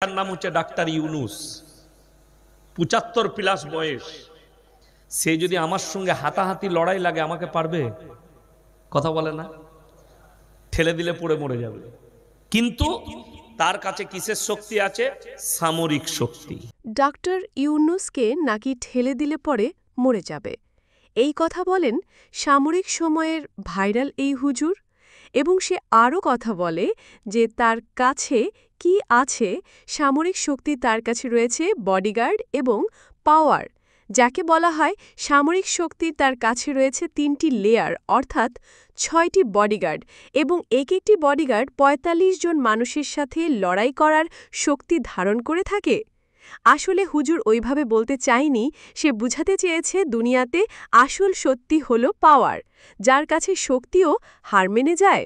তার নাম হচ্ছে ডাক্তার ইউনুস, ৭৫+ বয়স। সে যদি আমার সঙ্গে হাতাহাতি লড়াই লাগে আমাকে পারবে? কথা বলে না, ঠেলে দিলে পড়ে মরে যাবে। কিন্তু তার কাছে কিসের শক্তি আছে? সামরিক শক্তি। ডাক্তার ইউনুসকে নাকি ঠেলে দিলে পরে মরে যাবে, এই কথা বলেন সামরিক সময়ের ভাইরাল এই হুজুর। এবং সে আরও কথা বলে যে তার কাছে কি আছে, সামরিক শক্তি তার কাছে রয়েছে বডিগার্ড এবং পাওয়ার, যাকে বলা হয় সামরিক শক্তির তার কাছে রয়েছে ৩টি লেয়ার, অর্থাৎ ৬টি বডিগার্ড, এবং একটি বডিগার্ড ৪৫ জন মানুষের সাথে লড়াই করার শক্তি ধারণ করে থাকে। আসলে হুজুর ওইভাবে বলতে চায়নি, সে বুঝাতে চেয়েছে দুনিয়াতে আসল সত্যি হলো পাওয়ার, যার কাছে শক্তিও হার মেনে যায়।